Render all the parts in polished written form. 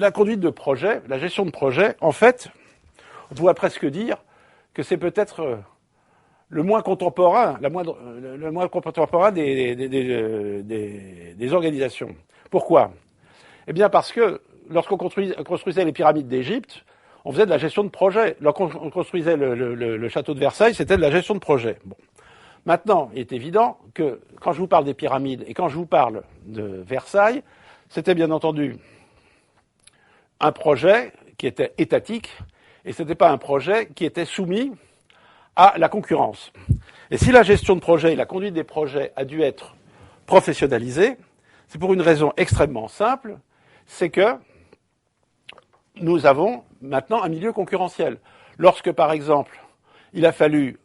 la conduite de projet, la gestion de projet, en fait, on pourrait presque dire que c'est peut-être le moins contemporain, le moins contemporain des organisations. Pourquoi? Eh bien parce que lorsqu'on construisait les pyramides d'Égypte, on faisait de la gestion de projet. Lorsqu'on construisait le château de Versailles, c'était de la gestion de projet. Bon. Maintenant, il est évident que quand je vous parle des pyramides et quand je vous parle de Versailles, c'était bien entendu un projet qui était étatique et ce n'était pas un projet qui était soumis à la concurrence. Et si la gestion de projet et la conduite des projets a dû être professionnalisée, c'est pour une raison extrêmement simple, c'est que nous avons maintenant un milieu concurrentiel. Lorsque, par exemple, il a fallu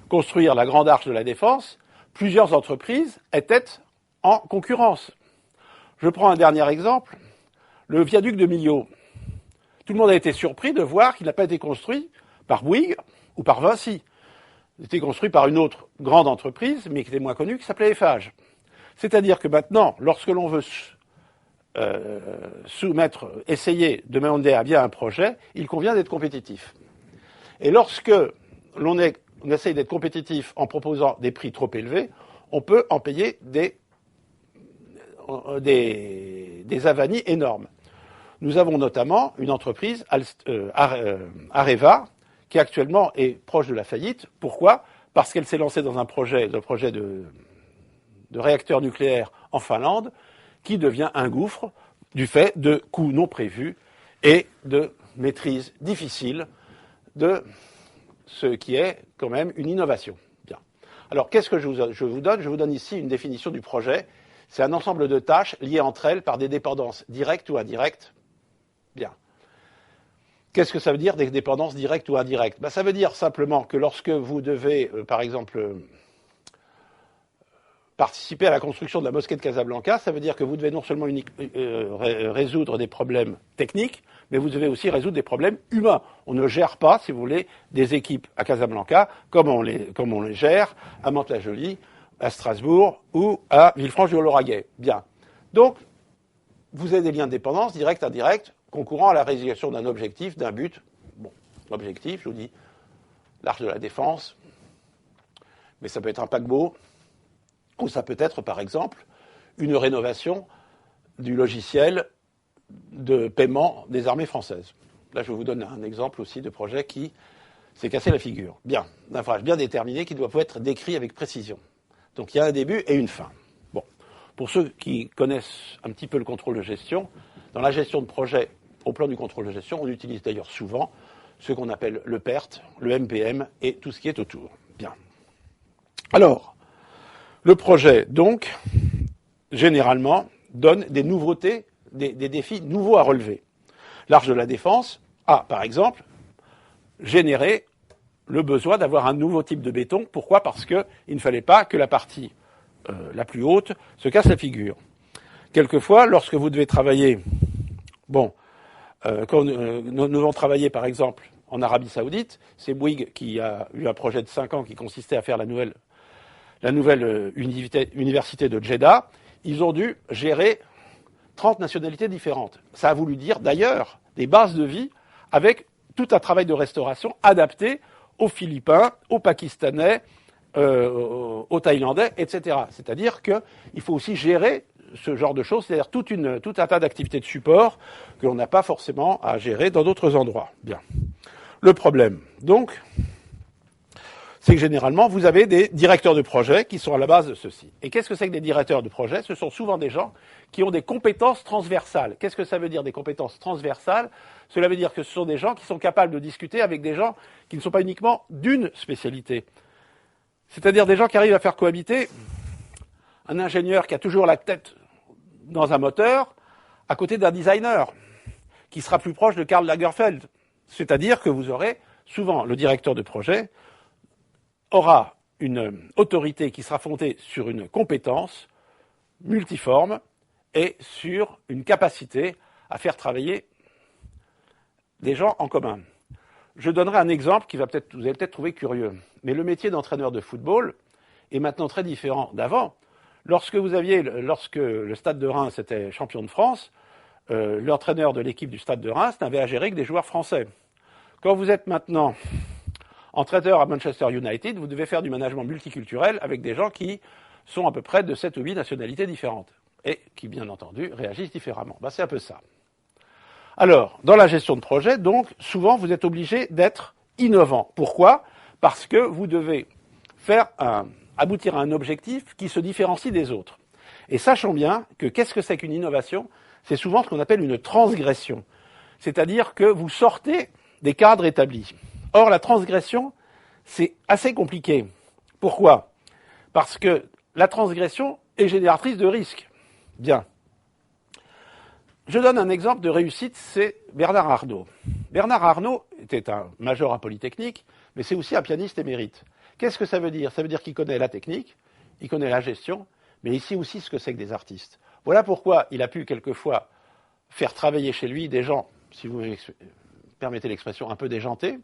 construire la Grande Arche de la Défense, plusieurs entreprises étaient en concurrence. Je prends un dernier exemple, le viaduc de Millau. Tout le monde a été surpris de voir qu'il n'a pas été construit par Bouygues ou par Vinci. Il a été construit par une autre grande entreprise, mais qui était moins connue, qui s'appelait Eiffage. C'est-à-dire que maintenant, lorsque l'on veut essayer de mener à bien un projet, il convient d'être compétitif. Et lorsque l'on essaye d'être compétitif en proposant des prix trop élevés, on peut en payer des avanies énormes. Nous avons notamment une entreprise, Areva, qui actuellement est proche de la faillite. Pourquoi? Parce qu'elle s'est lancée dans un projet de réacteur nucléaire en Finlande, qui devient un gouffre du fait de coûts non prévus et de maîtrise difficile de ce qui est quand même une innovation. Bien. Alors, qu'est-ce que je vous donne? Je vous donne ici une définition du projet. C'est un ensemble de tâches liées entre elles par des dépendances directes ou indirectes. Bien. Qu'est-ce que ça veut dire, des dépendances directes ou indirectes? Ça veut dire simplement que lorsque vous devez, par exemple, participer à la construction de la mosquée de Casablanca, ça veut dire que vous devez non seulement résoudre des problèmes techniques, mais vous devez aussi résoudre des problèmes humains. On ne gère pas, si vous voulez, des équipes à Casablanca comme on les gère à Mantes-la-Jolie, à Strasbourg ou à Villefranche-du-Lauragais. Bien. Donc, vous avez des liens de dépendance, directs, indirects, concourant à la réalisation d'un objectif, d'un but. Bon, l'objectif, je vous dis, l'Arche de la Défense, mais ça peut être un paquebot, ou ça peut être, par exemple, une rénovation du logiciel de paiement des armées françaises. Là, je vous donne un exemple aussi de projet qui s'est cassé la figure. Bien, d'un ouvrage bien déterminé qui doit être décrit avec précision. Donc, il y a un début et une fin. Bon, pour ceux qui connaissent un petit peu le contrôle de gestion, dans la gestion de projet, au plan du contrôle de gestion, on utilise d'ailleurs souvent ce qu'on appelle le PERT, le MPM et tout ce qui est autour. Bien. Alors, le projet, donc, généralement, donne des nouveautés, des défis nouveaux à relever. L'Arche de la Défense a, par exemple, généré le besoin d'avoir un nouveau type de béton. Pourquoi? Parce qu'il ne fallait pas que la partie la plus haute se casse la figure. Quelquefois, lorsque vous devez travailler, quand nous devons travailler, par exemple, en Arabie Saoudite, c'est Bouygues qui a eu un projet de 5 ans qui consistait à faire la nouvelle université de Jeddah. Ils ont dû gérer 30 nationalités différentes. Ça a voulu dire, d'ailleurs, des bases de vie avec tout un travail de restauration adapté aux Philippins, aux Pakistanais, aux Thaïlandais, etc. C'est-à-dire qu'il faut aussi gérer ce genre de choses, c'est-à-dire tout un tas d'activités de support que l'on n'a pas forcément à gérer dans d'autres endroits. Bien. Le problème, donc, c'est que généralement, vous avez des directeurs de projet qui sont à la base de ceci. Et qu'est-ce que c'est que des directeurs de projet? Ce sont souvent des gens qui ont des compétences transversales. Qu'est-ce que ça veut dire, des compétences transversales? Cela veut dire que ce sont des gens qui sont capables de discuter avec des gens qui ne sont pas uniquement d'une spécialité. C'est-à-dire des gens qui arrivent à faire cohabiter un ingénieur qui a toujours la tête dans un moteur à côté d'un designer qui sera plus proche de Karl Lagerfeld. C'est-à-dire que vous aurez souvent le directeur de projet aura une autorité qui sera fondée sur une compétence multiforme et sur une capacité à faire travailler des gens en commun. Je donnerai un exemple qui vous allez peut-être trouver curieux. Mais le métier d'entraîneur de football est maintenant très différent d'avant. Lorsque le Stade de Reims était champion de France, l'entraîneur de l'équipe du Stade de Reims n'avait à gérer que des joueurs français. Quand vous êtes maintenant entraîneur à Manchester United, vous devez faire du management multiculturel avec des gens qui sont à peu près de 7 ou 8 nationalités différentes et qui, bien entendu, réagissent différemment. Ben, c'est un peu ça. Alors, dans la gestion de projet, donc, souvent, vous êtes obligé d'être innovant. Pourquoi ? Parce que vous devez aboutir à un objectif qui se différencie des autres. Et sachons bien que qu'est-ce que c'est qu'une innovation ? C'est souvent ce qu'on appelle une transgression. C'est-à-dire que vous sortez des cadres établis. Or, la transgression, c'est assez compliqué. Pourquoi ? Parce que la transgression est génératrice de risques. Bien. Je donne un exemple de réussite, c'est Bernard Arnault. Bernard Arnault était un major à Polytechnique, mais c'est aussi un pianiste émérite. Qu'est-ce que ça veut dire ? Ça veut dire qu'il connaît la technique, il connaît la gestion, mais il sait aussi ce que c'est que des artistes. Voilà pourquoi il a pu quelquefois faire travailler chez lui des gens, si vous permettez l'expression, un peu déjantés,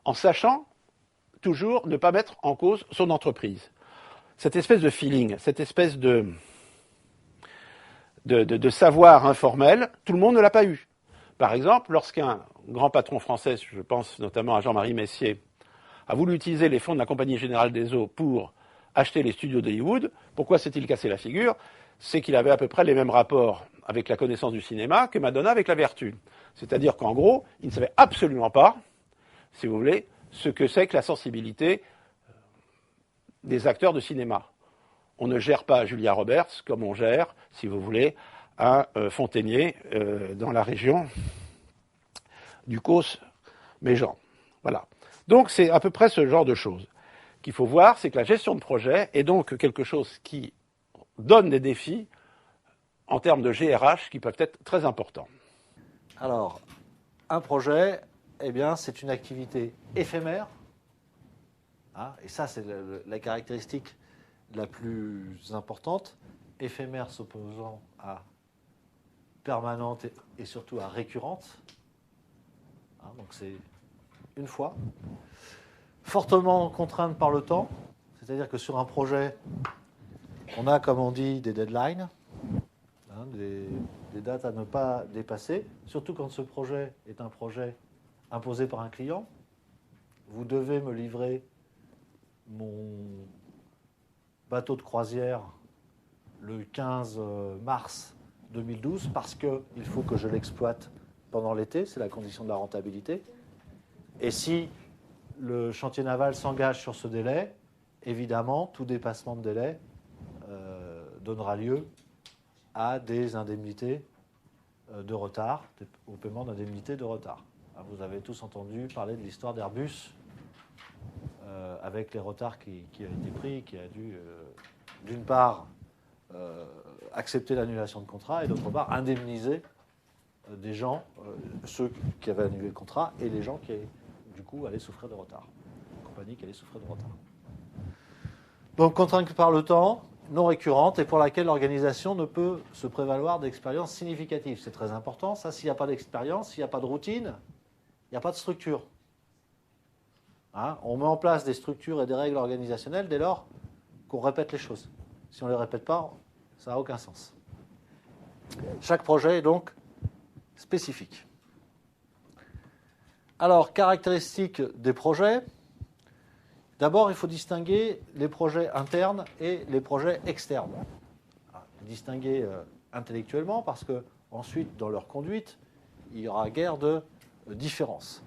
en sachant toujours ne pas mettre en cause son entreprise. Cette espèce de feeling, cette espèce de savoir informel, tout le monde ne l'a pas eu. Par exemple, lorsqu'un grand patron français, je pense notamment à Jean-Marie Messier, a voulu utiliser les fonds de la Compagnie Générale des Eaux pour acheter les studios d'Hollywood, pourquoi s'est-il cassé la figure ? C'est qu'il avait à peu près les mêmes rapports avec la connaissance du cinéma que Madonna avec la vertu. C'est-à-dire qu'en gros, il ne savait absolument pas, si vous voulez, ce que c'est que la sensibilité des acteurs de cinéma. On ne gère pas Julia Roberts comme on gère, si vous voulez, un fontainier dans la région du Causse-Méjean. Voilà. Donc c'est à peu près ce genre de choses qu'il faut voir, c'est que la gestion de projet est donc quelque chose qui donne des défis en termes de GRH qui peuvent être très importants. Alors, un projet, eh bien, c'est une activité éphémère, hein, et ça c'est la caractéristique la plus importante, éphémère s'opposant à permanente et surtout à récurrente. Hein, donc c'est une fois. Fortement contrainte par le temps, c'est-à-dire que sur un projet, on a, comme on dit, des deadlines, hein, des dates à ne pas dépasser, surtout quand ce projet est un projet imposé par un client. Vous devez me livrer mon bateau de croisière le 15 mars 2012 parce qu'il faut que je l'exploite pendant l'été, c'est la condition de la rentabilité. Et si le chantier naval s'engage sur ce délai, évidemment, tout dépassement de délai donnera lieu à des indemnités de retard, au paiement d'indemnités de retard. Vous avez tous entendu parler de l'histoire d'Airbus avec les retards qui a été pris, qui a dû, d'une part, accepter l'annulation de contrat et d'autre part, indemniser des gens, ceux qui avaient annulé le contrat et les gens qui, du coup, allaient souffrir de retard. La compagnie qui allait souffrir de retard. Donc, contrainte par le temps, non récurrente et pour laquelle l'organisation ne peut se prévaloir d'expériences significatives. C'est très important. Ça, s'il n'y a pas d'expérience, s'il n'y a pas de routine, il n'y a pas de structure. Hein, on met en place des structures et des règles organisationnelles dès lors qu'on répète les choses. Si on ne les répète pas, ça n'a aucun sens. Chaque projet est donc spécifique. Alors, caractéristiques des projets. D'abord, il faut distinguer les projets internes et les projets externes. Distinguer intellectuellement parce que ensuite, dans leur conduite, il y aura guère de différence.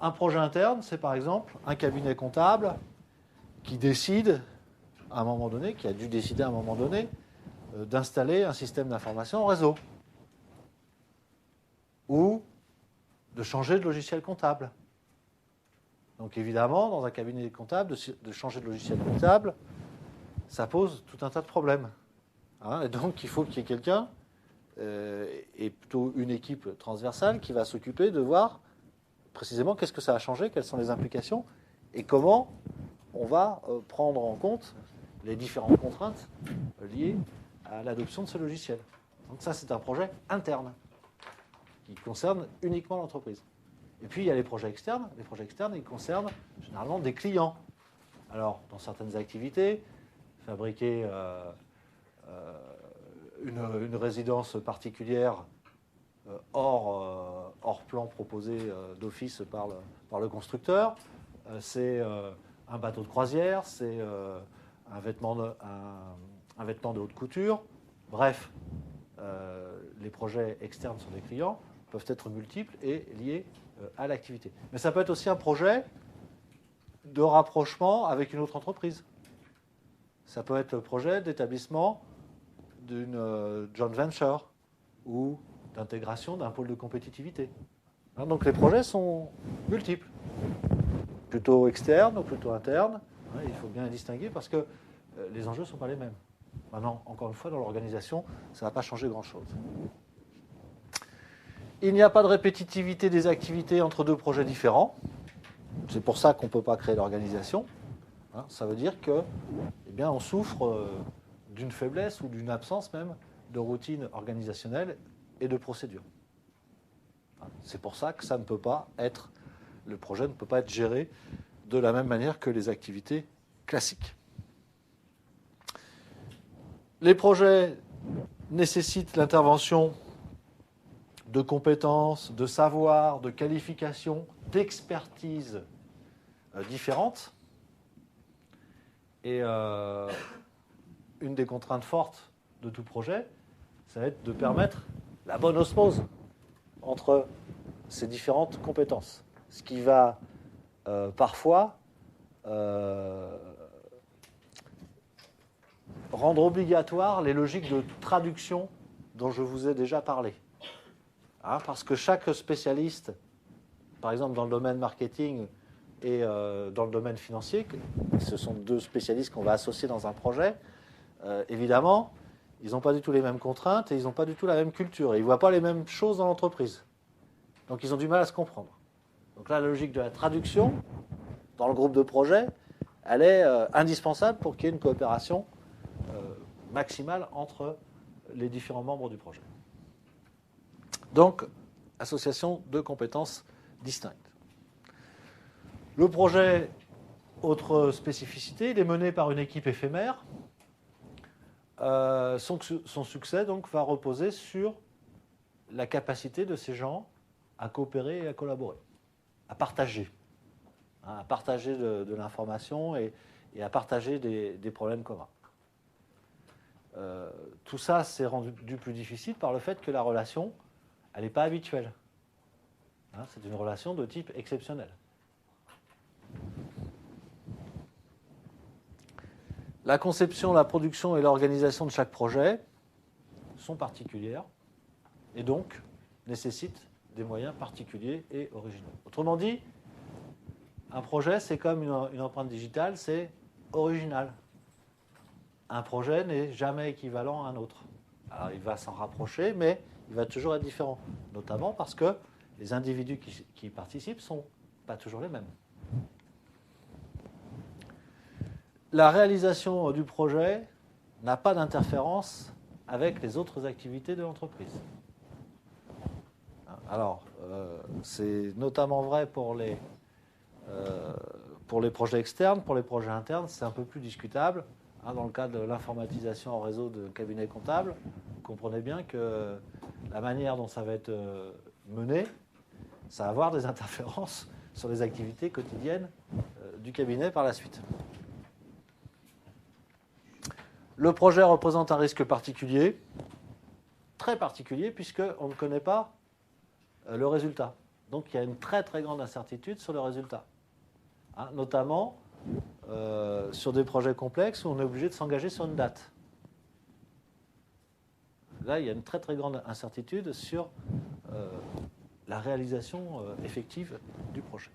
Un projet interne, c'est par exemple un cabinet comptable qui décide, à un moment donné, qui a dû décider à un moment donné, d'installer un système d'information au réseau ou de changer de logiciel comptable. Donc évidemment, dans un cabinet comptable, de changer de logiciel comptable, ça pose tout un tas de problèmes. Hein, et donc il faut qu'il y ait quelqu'un, et plutôt une équipe transversale, qui va s'occuper de voir précisément qu'est-ce que ça a changé, quelles sont les implications, et comment on va prendre en compte les différentes contraintes liées à l'adoption de ce logiciel. Donc ça, c'est un projet interne qui concerne uniquement l'entreprise. Et puis, il y a les projets externes. Les projets externes, ils concernent généralement des clients. Alors, dans certaines activités, fabriquer une résidence particulière hors plan proposé d'office par le constructeur. C'est un bateau de croisière, c'est un vêtement de haute couture. Bref, les projets externes sur des clients peuvent être multiples et liés à l'activité. Mais ça peut être aussi un projet de rapprochement avec une autre entreprise. Ça peut être le projet d'établissement d'une joint venture ou d'intégration d'un pôle de compétitivité. Donc les projets sont multiples, plutôt externes ou plutôt internes. Il faut bien les distinguer parce que les enjeux ne sont pas les mêmes. Maintenant, encore une fois, dans l'organisation, ça ne va pas changer grand-chose. Il n'y a pas de répétitivité des activités entre deux projets différents. C'est pour ça qu'on ne peut pas créer l'organisation. Ça veut dire que, eh bien, on souffre d'une faiblesse ou d'une absence même de routine organisationnelle et de procédure. C'est pour ça que ça ne peut pas être, le projet ne peut pas être géré de la même manière que les activités classiques. Les projets nécessitent l'intervention de compétences, de savoirs, de qualifications, d'expertise différentes. Et une des contraintes fortes de tout projet, ça va être de permettre la bonne osmose entre ces différentes compétences. Ce qui va parfois rendre obligatoire les logiques de traduction dont je vous ai déjà parlé. Parce que chaque spécialiste, par exemple dans le domaine marketing et dans le domaine financier, ce sont deux spécialistes qu'on va associer dans un projet, évidemment, ils n'ont pas du tout les mêmes contraintes et ils n'ont pas du tout la même culture. Et ils ne voient pas les mêmes choses dans l'entreprise. Donc ils ont du mal à se comprendre. Donc là, la logique de la traduction dans le groupe de projet, elle est indispensable pour qu'il y ait une coopération maximale entre les différents membres du projet. Donc, association de compétences distinctes. Le projet, autre spécificité, il est mené par une équipe éphémère. Son succès donc, va reposer sur la capacité de ces gens à coopérer et à collaborer, à partager de l'information et à partager des problèmes communs. Tout ça s'est rendu plus difficile par le fait que la relation, elle n'est pas habituelle. C'est une relation de type exceptionnel. La conception, la production et l'organisation de chaque projet sont particulières et donc nécessitent des moyens particuliers et originaux. Autrement dit, un projet, c'est comme une empreinte digitale, c'est original. Un projet n'est jamais équivalent à un autre. Alors, il va s'en rapprocher, mais il va toujours être différent, notamment parce que les individus qui y participent ne sont pas toujours les mêmes. La réalisation du projet n'a pas d'interférence avec les autres activités de l'entreprise. Alors, c'est notamment vrai pour les projets externes. Pour les projets internes, c'est un peu plus discutable. Dans le cas de l'informatisation en réseau de cabinet comptable, vous comprenez bien que la manière dont ça va être mené, ça va avoir des interférences sur les activités quotidiennes du cabinet par la suite. Le projet représente un risque particulier, très particulier, puisqu'on ne connaît pas le résultat. Donc il y a une très très grande incertitude sur le résultat. Notamment sur des projets complexes où on est obligé de s'engager sur une date. Là, il y a une très très grande incertitude sur la réalisation effective du projet.